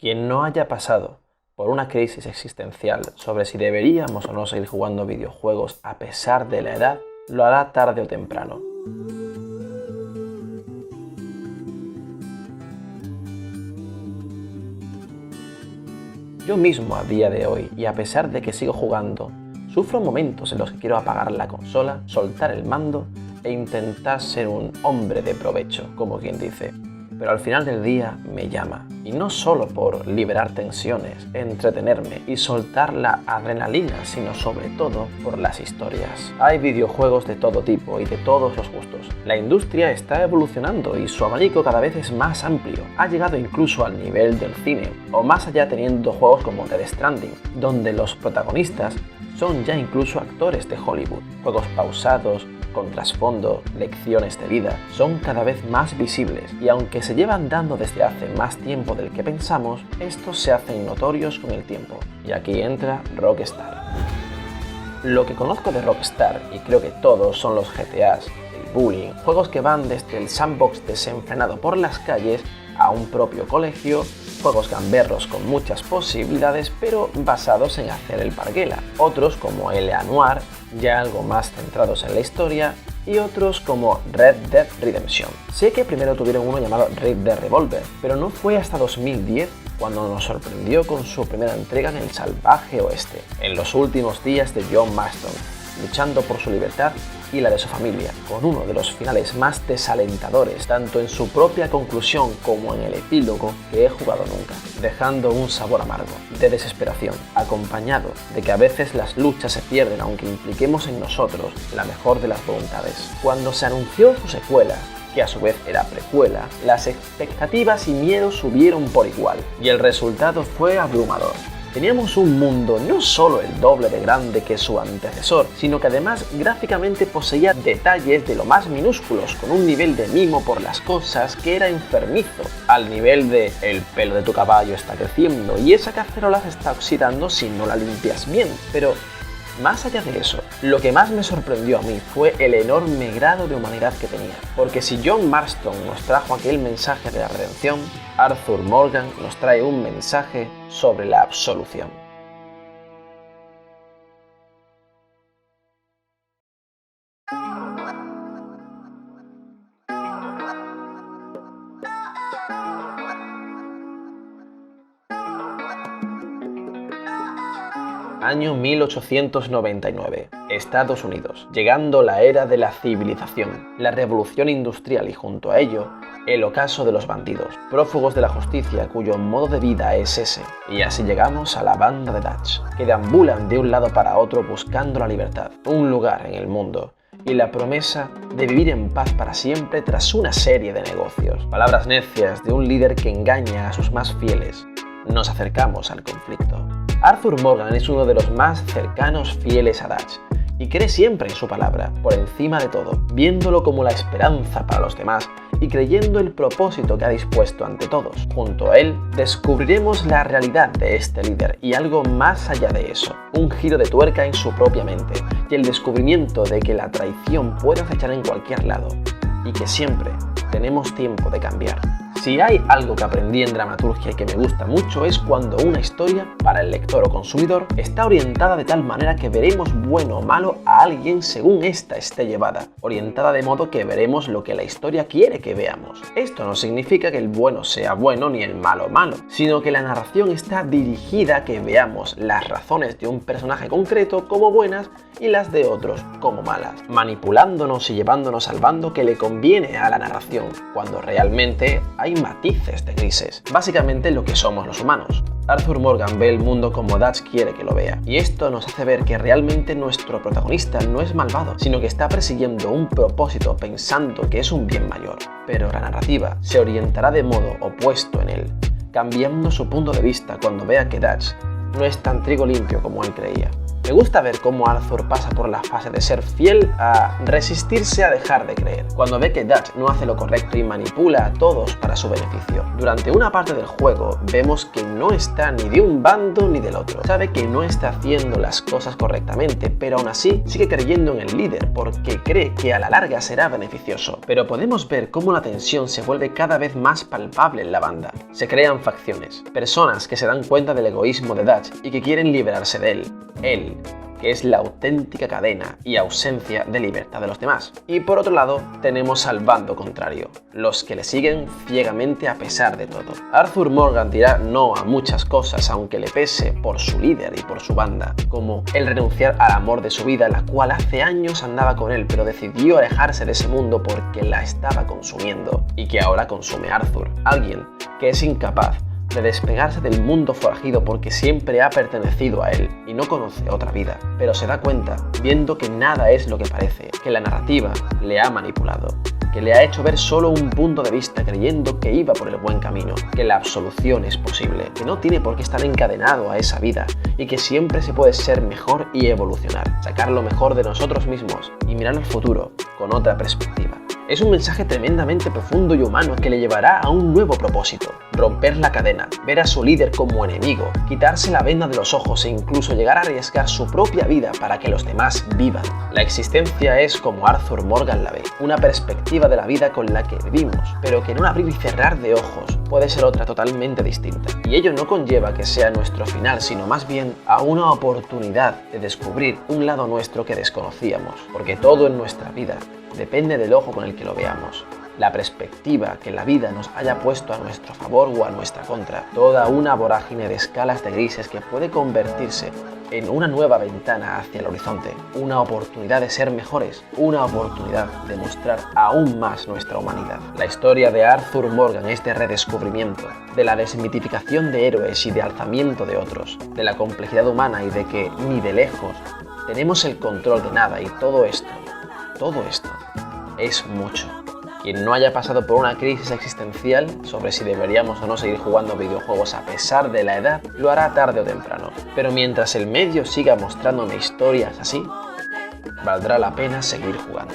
Quien no haya pasado por una crisis existencial sobre si deberíamos o no seguir jugando videojuegos a pesar de la edad, lo hará tarde o temprano. Yo mismo a día de hoy, y a pesar de que sigo jugando, sufro momentos en los que quiero apagar la consola, soltar el mando e intentar ser un hombre de provecho, como quien dice. Pero al final del día me llama, y no solo por liberar tensiones, entretenerme y soltar la adrenalina, sino sobre todo por las historias. Hay videojuegos de todo tipo y de todos los gustos. La industria está evolucionando y su abanico cada vez es más amplio. Ha llegado incluso al nivel del cine, o más allá teniendo juegos como Death Stranding, donde los protagonistas son ya incluso actores de Hollywood. Juegos pausados, con trasfondo, lecciones de vida, son cada vez más visibles y aunque se llevan dando desde hace más tiempo del que pensamos, estos se hacen notorios con el tiempo. Y aquí entra Rockstar. Lo que conozco de Rockstar, y creo que todos, son los GTAs, el bullying, juegos que van desde el sandbox desenfrenado por las calles a un propio colegio, juegos gamberros con muchas posibilidades pero basados en hacer el parguela, otros como L.A. Noire, ya algo más centrados en la historia, y otros como Red Dead Redemption. Sé que primero tuvieron uno llamado Red Dead Revolver, pero no fue hasta 2010 cuando nos sorprendió con su primera entrega en el salvaje oeste, en los últimos días de John Marston, luchando por su libertad y la de su familia, con uno de los finales más desalentadores, tanto en su propia conclusión como en el epílogo, que he jugado nunca, dejando un sabor amargo, de desesperación, acompañado de que a veces las luchas se pierden aunque impliquemos en nosotros la mejor de las voluntades. Cuando se anunció su secuela, que a su vez era precuela, las expectativas y miedos subieron por igual, y el resultado fue abrumador. Teníamos un mundo no solo el doble de grande que su antecesor, sino que además gráficamente poseía detalles de lo más minúsculos, con un nivel de mimo por las cosas que era enfermizo, al nivel de el pelo de tu caballo está creciendo y esa cacerola se está oxidando si no la limpias bien. Pero más allá de eso, lo que más me sorprendió a mí fue el enorme grado de humanidad que tenía. Porque si John Marston nos trajo aquel mensaje de la redención, Arthur Morgan nos trae un mensaje sobre la absolución. Año 1899, Estados Unidos, llegando la era de la civilización, la revolución industrial y junto a ello, el ocaso de los bandidos, prófugos de la justicia cuyo modo de vida es ese. Y así llegamos a la banda de Dutch, que deambulan de un lado para otro buscando la libertad, un lugar en el mundo y la promesa de vivir en paz para siempre tras una serie de negocios. Palabras necias de un líder que engaña a sus más fieles. Nos acercamos al conflicto. Arthur Morgan es uno de los más cercanos fieles a Dutch y cree siempre en su palabra, por encima de todo, viéndolo como la esperanza para los demás y creyendo el propósito que ha dispuesto ante todos. Junto a él, descubriremos la realidad de este líder y algo más allá de eso, un giro de tuerca en su propia mente y el descubrimiento de que la traición puede acechar en cualquier lado y que siempre tenemos tiempo de cambiar. Si hay algo que aprendí en dramaturgia y que me gusta mucho es cuando una historia, para el lector o consumidor, está orientada de tal manera que veremos bueno o malo a alguien según ésta esté llevada, orientada de modo que veremos lo que la historia quiere que veamos. Esto no significa que el bueno sea bueno ni el malo malo, sino que la narración está dirigida a que veamos las razones de un personaje concreto como buenas y las de otros como malas, manipulándonos y llevándonos al bando que le conviene a la narración, cuando realmente hay matices de grises, básicamente lo que somos los humanos. Arthur Morgan ve el mundo como Dutch quiere que lo vea, y esto nos hace ver que realmente nuestro protagonista no es malvado, sino que está persiguiendo un propósito pensando que es un bien mayor. Pero la narrativa se orientará de modo opuesto en él, cambiando su punto de vista cuando vea que Dutch no es tan trigo limpio como él creía. Me gusta ver cómo Arthur pasa por la fase de ser fiel a resistirse a dejar de creer, cuando ve que Dutch no hace lo correcto y manipula a todos para su beneficio. Durante una parte del juego vemos que no está ni de un bando ni del otro. Sabe que no está haciendo las cosas correctamente, pero aún así sigue creyendo en el líder porque cree que a la larga será beneficioso. Pero podemos ver cómo la tensión se vuelve cada vez más palpable en la banda. Se crean facciones, personas que se dan cuenta del egoísmo de Dutch y que quieren liberarse de él. Él, que es la auténtica cadena y ausencia de libertad de los demás. Y por otro lado, tenemos al bando contrario, los que le siguen ciegamente a pesar de todo. Arthur Morgan dirá no a muchas cosas aunque le pese por su líder y por su banda, como el renunciar al amor de su vida, la cual hace años andaba con él, pero decidió alejarse de ese mundo porque la estaba consumiendo, y que ahora consume Arthur, alguien que es incapaz de despegarse del mundo forajido porque siempre ha pertenecido a él y no conoce otra vida, pero se da cuenta, viendo que nada es lo que parece, que la narrativa le ha manipulado, que le ha hecho ver solo un punto de vista creyendo que iba por el buen camino, que la absolución es posible, que no tiene por qué estar encadenado a esa vida y que siempre se puede ser mejor y evolucionar, sacar lo mejor de nosotros mismos y mirar al futuro con otra perspectiva. Es un mensaje tremendamente profundo y humano que le llevará a un nuevo propósito: romper la cadena, ver a su líder como enemigo, quitarse la venda de los ojos e incluso llegar a arriesgar su propia vida para que los demás vivan. La existencia es como Arthur Morgan la ve, una perspectiva de la vida con la que vivimos, pero que en un abrir y cerrar de ojos puede ser otra totalmente distinta. Y ello no conlleva que sea nuestro final, sino más bien a una oportunidad de descubrir un lado nuestro que desconocíamos, porque todo en nuestra vida depende del ojo con el que lo veamos, la perspectiva que la vida nos haya puesto a nuestro favor o a nuestra contra, toda una vorágine de escalas de grises que puede convertirse en una nueva ventana hacia el horizonte, una oportunidad de ser mejores, una oportunidad de mostrar aún más nuestra humanidad. La historia de Arthur Morgan es de redescubrimiento, de la desmitificación de héroes y de alzamiento de otros, de la complejidad humana y de que, ni de lejos, tenemos el control de nada, y todo esto es mucho. Quien no haya pasado por una crisis existencial sobre si deberíamos o no seguir jugando videojuegos a pesar de la edad, lo hará tarde o temprano. Pero mientras el medio siga mostrándome historias así, valdrá la pena seguir jugando.